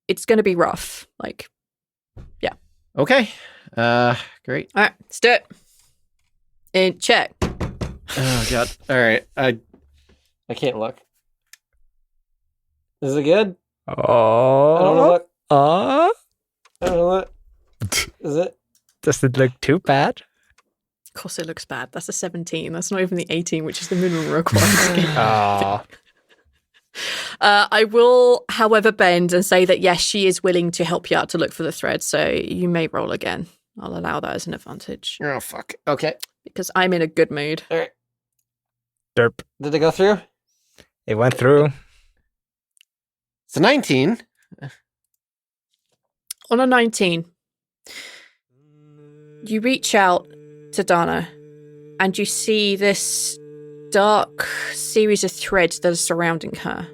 It's going to be rough. Yeah. Okay. Great. All right, let's do it. In check. Oh god. All right. I can't look. Is it good? Oh. I don't know what. Oh. I don't know what. Is it? Does it look too bad? Of course it looks bad. That's a 17. That's not even the 18, which is the minimum required. Oh. I will, however, bend and say that, yes, she is willing to help you out to look for the thread, so you may roll again. I'll allow that as an advantage. Oh, fuck. Okay. Because I'm in a good mood. All right. Derp. Did it go through? It went through. It's a 19. On a 19, you reach out to Dana and you see this dark series of threads that are surrounding her.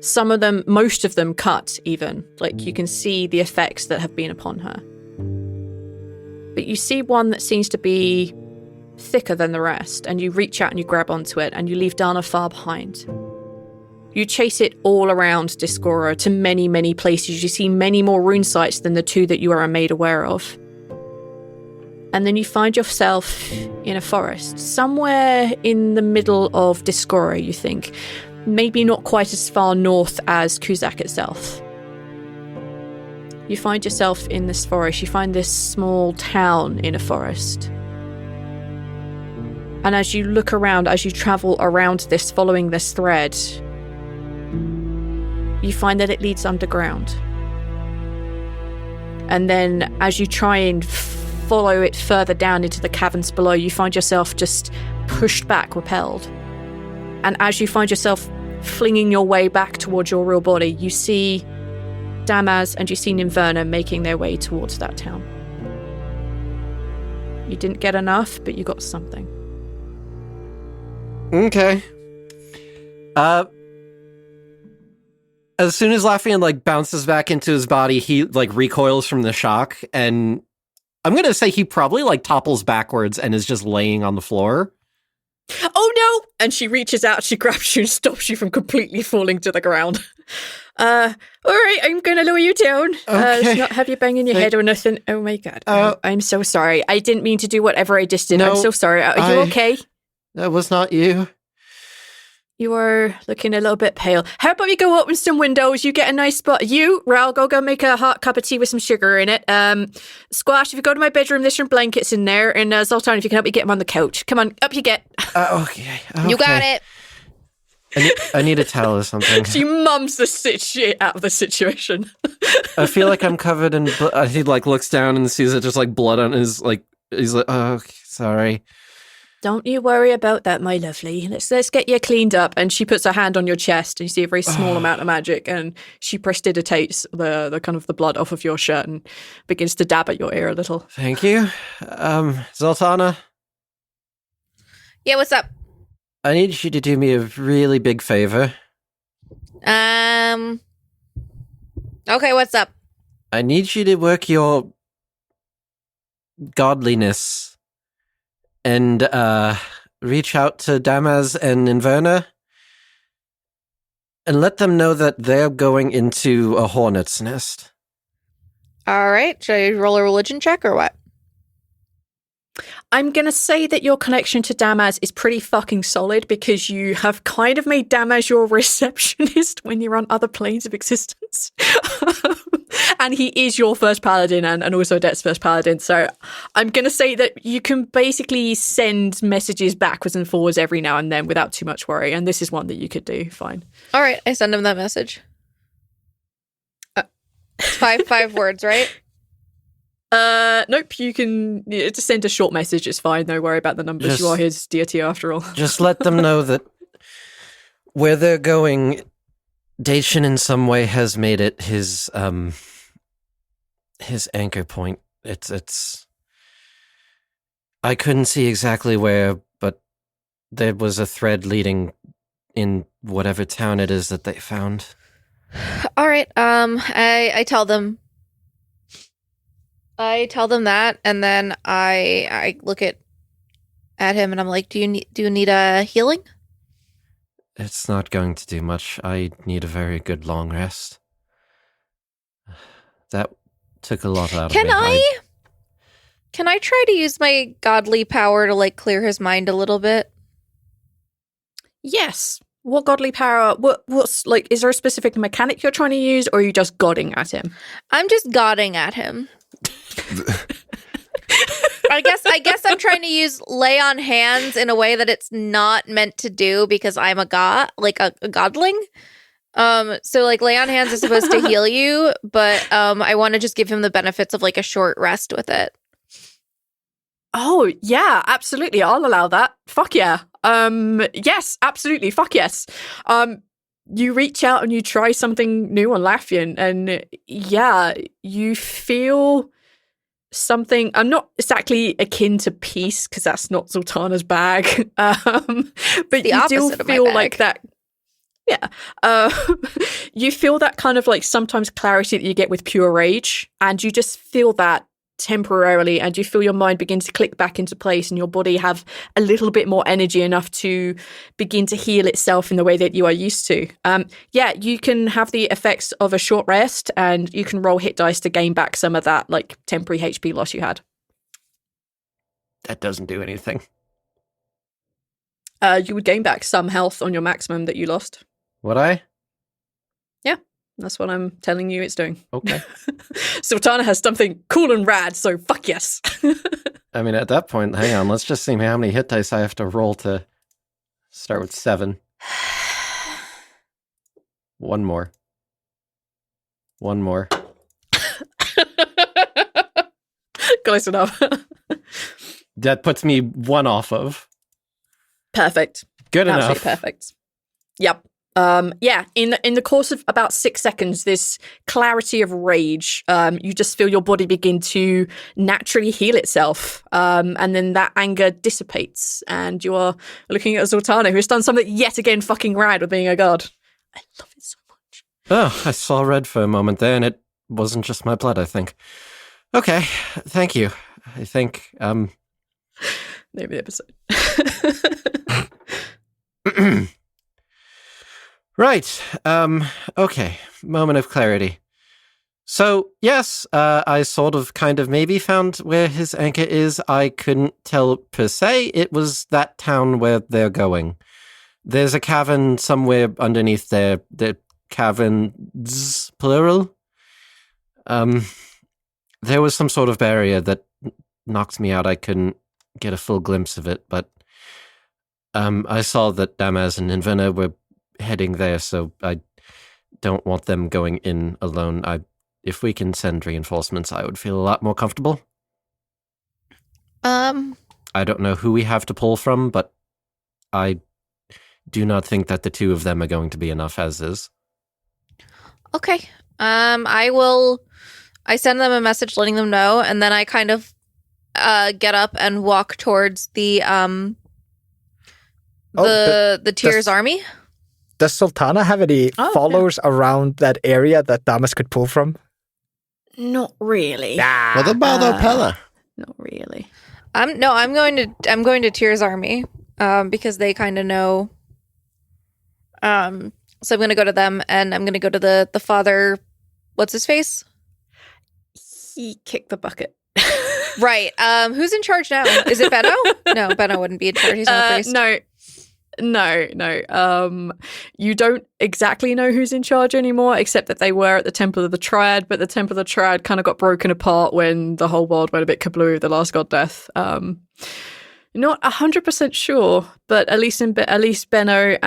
Some of them, most of them, cut even. You can see the effects that have been upon her. but you see one that seems to be thicker than the rest, and you reach out and you grab onto it, and you leave Dana far behind. You chase it all around Discora to many, many places. You see many more rune sites than the 2 that you are made aware of. And then you find yourself in a forest, somewhere in the middle of Discora, you think. Maybe not quite as far north as Kuzak itself. You find yourself in this forest. You find this small town in a forest. And as you look around, as you travel around this, following this thread, you find that it leads underground. And then as you try and follow it further down into the caverns below, you find yourself just pushed back, repelled. And as you find yourself flinging your way back towards your real body, you see Damaz and you see Ninverna making their way towards that town. You didn't get enough, but you got something. Okay. As soon as Laffian bounces back into his body, he recoils from the shock, and I'm gonna say he probably topples backwards and is just laying on the floor. Oh no! And she reaches out, she grabs you and stops you from completely falling to the ground. All right, I'm gonna lower you down. Okay. Let's not have you banging your head or nothing. Oh my god. I'm so sorry. I didn't mean to do whatever I just did. No, I'm so sorry. Are you okay? That was not you. You are looking a little bit pale. How about you go open some windows? You get a nice spot. You, Rhal, go make a hot cup of tea with some sugar in it. Squash, if you go to my bedroom, there's some blankets in there. And Zaltanna, if you can help me get him on the couch. Come on, up you get. Okay. You got it. I need a towel or something. She mums the shit out of the situation. I feel like I'm covered in blood. He looks down and sees it just blood on his he's oh, okay, sorry. Don't you worry about that, my lovely. Let's get you cleaned up. And she puts her hand on your chest, and you see a very small amount of magic, and she prestidigitates the kind of the blood off of your shirt and begins to dab at your ear a little. Thank you. Zaltanna? Yeah, what's up? I need you to do me a really big favor. Okay, what's up? I need you to work your godliness and reach out to Damaz and Inverna and let them know that they're going into a hornet's nest. All right, should I roll a religion check or what? I'm going to say that your connection to Damaz is pretty fucking solid because you have kind of made Damaz your receptionist when you're on other planes of existence. And he is your first paladin and also Det's first paladin. So I'm going to say that you can basically send messages backwards and forwards every now and then without too much worry. And this is one that you could do. Fine. All right, I send him that message. It's five words, right? Nope, you can just send a short message. It's fine. Don't worry about the numbers. You are his deity after all. Just let them know that where they're going, Dacian in some way has made it his anchor point. It's I couldn't see exactly where, but there was a thread leading in whatever town it is that they found. All right. I tell them that, and then I look at him and I'm like, do you need a healing? It's not going to do much. I need a very good long rest. That took a lot out of me. Can I try to use my godly power to clear his mind a little bit? Yes. What godly power? What's is there a specific mechanic you're trying to use, or are you just godding at him? I'm just godding at him. I guess I'm trying to use lay on hands in a way that it's not meant to do because I'm a god, a godling. So lay on hands is supposed to heal you, but I want to just give him the benefits of a short rest with it. Oh yeah, absolutely. I'll allow that. Fuck yeah. Yes, absolutely. Fuck yes. You reach out and you try something new on Laffian, and yeah, you feel something. I'm not exactly akin to peace because that's not Zaltanna's bag. But you do feel like that. Yeah. You feel that kind of sometimes clarity that you get with pure rage, and you just feel that temporarily, and you feel your mind begin to click back into place and your body have a little bit more energy enough to begin to heal itself in the way that you are used to. You can have the effects of a short rest, and you can roll hit dice to gain back some of that like temporary HP loss you had. That doesn't do anything. You would gain back some health on your maximum that you lost. Would I? Yeah, that's what I'm telling you it's doing. Okay. Zaltanna has something cool and rad, so fuck yes. I mean, at that point, hang on, let's just see how many hit dice I have to roll to start with 7. One more. Close enough. That puts me 1 off of. Perfect. Good enough. Absolutely perfect. Yep. In the course of about 6 seconds, this clarity of rage, you just feel your body begin to naturally heal itself. And then that anger dissipates, and you are looking at Zaltanna, who has done something yet again fucking rad with being a god. I love it so much. Oh, I saw red for a moment there, and it wasn't just my blood, I think. Okay, thank you. I think, Name of the episode. Right. Okay. Moment of clarity. So, yes, I sort of kind of maybe found where his anchor is. I couldn't tell per se. It was that town where they're going. There's a cavern somewhere underneath there. The caverns, plural. There was some sort of barrier that knocked me out. I couldn't get a full glimpse of it, but I saw that Damaz and Inverna were heading there, so I don't want them going in alone. If we can send reinforcements, I would feel a lot more comfortable. I don't know who we have to pull from, but I do not think that the 2 of them are going to be enough as is. Okay. I send them a message letting them know, and then I kind of get up and walk towards the Tears army. Does Zaltanna have any followers around that area that Damas could pull from? Not really. What about Opella? Not really. I'm going to Tears army because they kind of know. So I'm going to go to them, and I'm going to go to the father. What's his face? He kicked the bucket. Right. Who's in charge now? Is it Benno? No, Benno wouldn't be in charge. He's not a priest. No. You don't exactly know who's in charge anymore, except that they were at the Temple of the Triad, but the Temple of the Triad kind of got broken apart when the whole world went a bit kablooey with the last god death. Not 100% sure, but at least Benno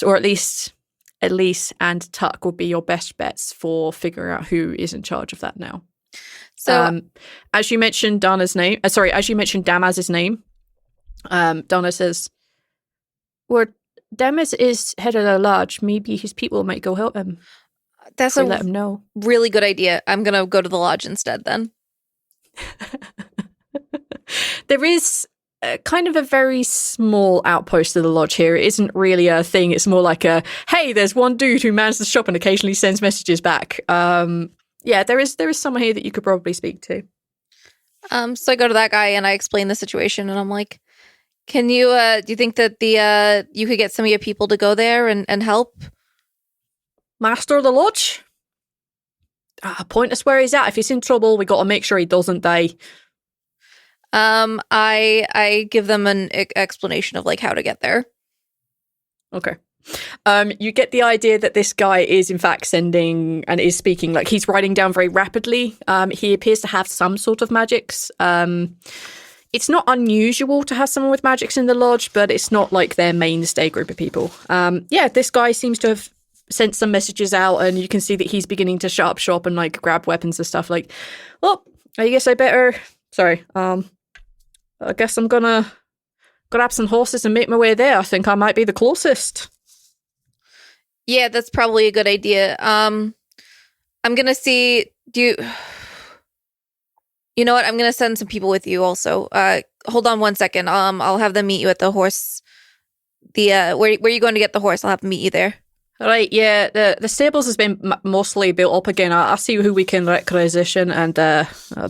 or at least Elise and Tuck would be your best bets for figuring out who is in charge of that now. So, as you mentioned Damaz's name, Donna says, well, Damaz is head of the lodge. Maybe his people might go help him. Let him know. Really good idea. I'm going to go to the lodge instead then. There is kind of a very small outpost of the lodge here. It isn't really a thing. It's more like hey, there's one dude who mans the shop and occasionally sends messages back. Yeah, there is someone here that you could probably speak to. So I go to that guy and I explain the situation, and I'm like, can you, do you think that you could get some of your people to go there and help? Master of the lodge? Point us where he's at. If he's in trouble, we got to make sure he doesn't die. I give them an explanation of like how to get there. Okay. You get the idea that this guy is in fact sending and is speaking, like he's writing down very rapidly. He appears to have some sort of magics. It's not unusual to have someone with magics in the lodge, but it's not like their mainstay group of people. This guy seems to have sent some messages out, and you can see that he's beginning to shut up shop and like grab weapons and stuff. Like, well, I guess I better. Sorry. I guess I'm gonna grab some horses and make my way there. I think I might be the closest. Yeah, that's probably a good idea. I'm gonna see. You know what? I'm gonna send some people with you also. Hold on one second. I'll have them meet you at the horse. Where are you going to get the horse? I'll have them meet you there. Right, yeah, the stables has been mostly built up again. I'll see who we can requisition and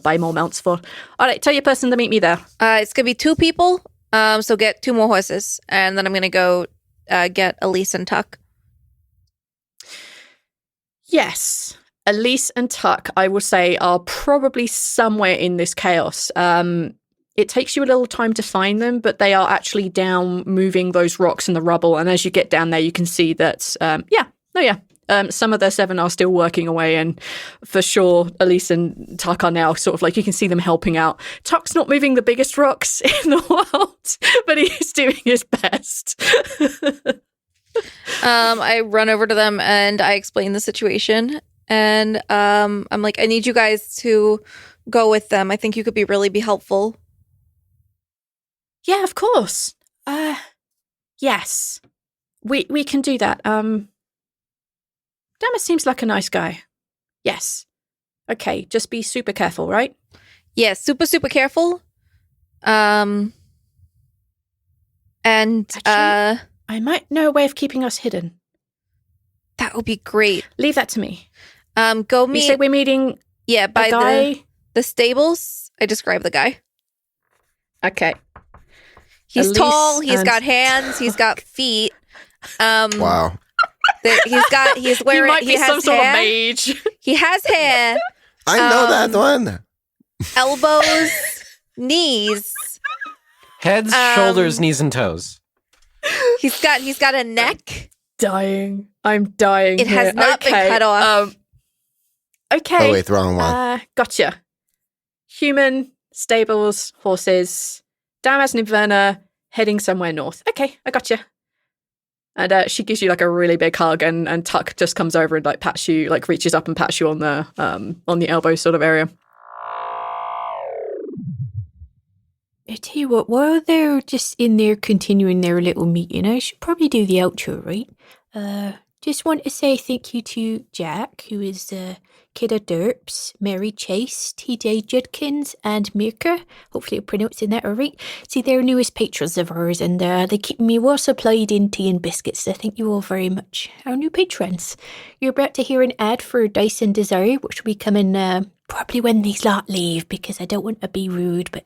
buy more mounts for. All right, tell your person to meet me there. It's going to be 2 people, so get 2 more horses, and then I'm going to go get Elise and Tuck. Yes, Elise and Tuck, I will say, are probably somewhere in this chaos. It takes you a little time to find them, but they are actually down moving those rocks in the rubble. And as you get down there, you can see that, some of their 7 are still working away. And for sure, Elise and Tuck are now sort of like, you can see them helping out. Tuck's not moving the biggest rocks in the world, but he's doing his best. I run over to them and I explain the situation. And I'm like, I need you guys to go with them. I think you could really be helpful. Yeah, of course. Yes. We can do that. Damas seems like a nice guy. Yes. Okay, just be super careful, right? Yeah, super, super careful. And actually, I might know a way of keeping us hidden. That would be great. Leave that to me. Go meet. You say we're meeting by a guy? The stables. I describe the guy. Okay. He's tall. He's got hands. He's got feet. Wow. He's wearing. He might be some sort of mage. He has hair. I know that one. Elbows, knees, Heads, shoulders, knees, and toes. He's got a neck. Dying. I'm dying. It has not been cut off. Okay. Oh wait, the wrong one. Gotcha. Human, stables, horses. Damas and Inverna heading somewhere north. Okay, I gotcha. And she gives you like a really big hug, and Tuck just comes over and like pats you, like reaches up and pats you on the elbow sort of area. I tell you what, while they're just in there continuing their little meeting, I should probably do the outro, right? Just want to say thank you to Jack, who is Kidda Derps, Mary Chase, TJ Judkins, and Mirka. Hopefully I'm pronouncing that all right. See, they're newest patrons of ours, and they keep me well supplied in tea and biscuits, so thank you all very much. Our new patrons. You're about to hear an ad for Dice and Desire, which will be coming probably when these lot leave, because I don't want to be rude, but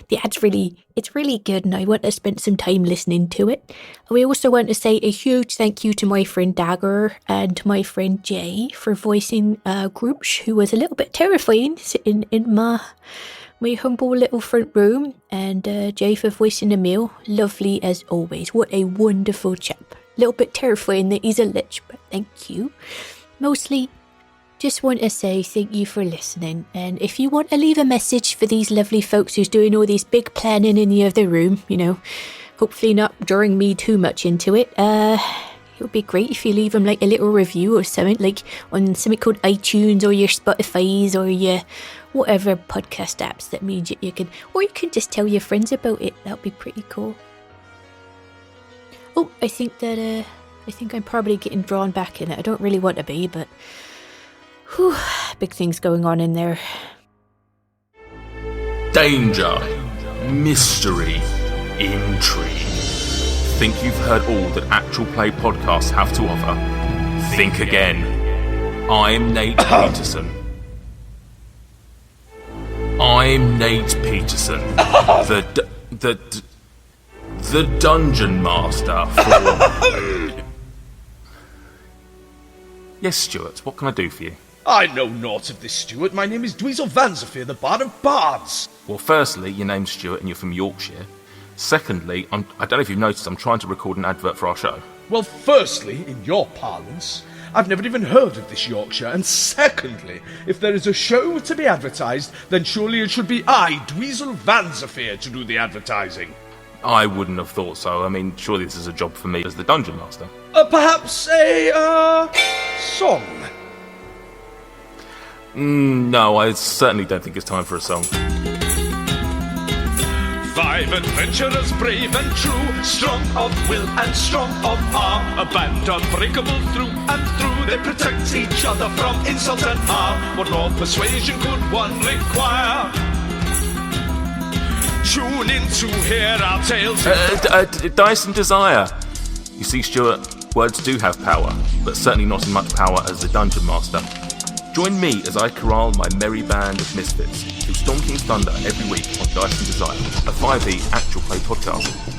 the ad's really good, and I want to spend some time listening to it. We also want to say a huge thank you to my friend Dagger and to my friend Jay for voicing Grooch, who was a little bit terrifying sitting in my humble little front room, and Jay for voicing Emil. Lovely as always. What a wonderful chap. A little bit terrifying that he's a lich, but thank you. Mostly, just want to say thank you for listening, and if you want to leave a message for these lovely folks who's doing all this big planning in the other room, hopefully not drawing me too much into it, it would be great if you leave them like a little review or something, like on something called iTunes or your Spotify's or your whatever podcast apps that means you can, or you can just tell your friends about it. That would be pretty cool. Oh, I think I'm probably getting drawn back in it. I don't really want to be, but whew, big things going on in there. Danger, mystery, intrigue. Think you've heard all that Actual Play podcasts have to offer? Think again. I'm Nate Peterson. The Dungeon Master for... Yes, Stuart, what can I do for you? I know naught of this, Stuart. My name is Dweezil Vanzafir, the Bard of Bards. Well, firstly, your name's Stuart and you're from Yorkshire. Secondly, I don't know if you've noticed, I'm trying to record an advert for our show. Well, firstly, in your parlance, I've never even heard of this Yorkshire, and secondly, if there is a show to be advertised, then surely it should be I, Dweezil Vanzafir, to do the advertising. I wouldn't have thought so. I mean, surely this is a job for me as the Dungeon Master. Perhaps a, song? No, I certainly don't think it's time for a song. 5 adventurers, brave and true, strong of will and strong of arm, a band unbreakable through and through. They protect each other from insult and harm. What more persuasion could one require? Tune in to hear our tales. Dice and Desire. You see, Stuart, Words do have power, but certainly not as much power as the Dungeon Master. Join me as I corral my merry band of misfits through Storm King's Thunder every week on Dice and Desire, a 5e actual play podcast.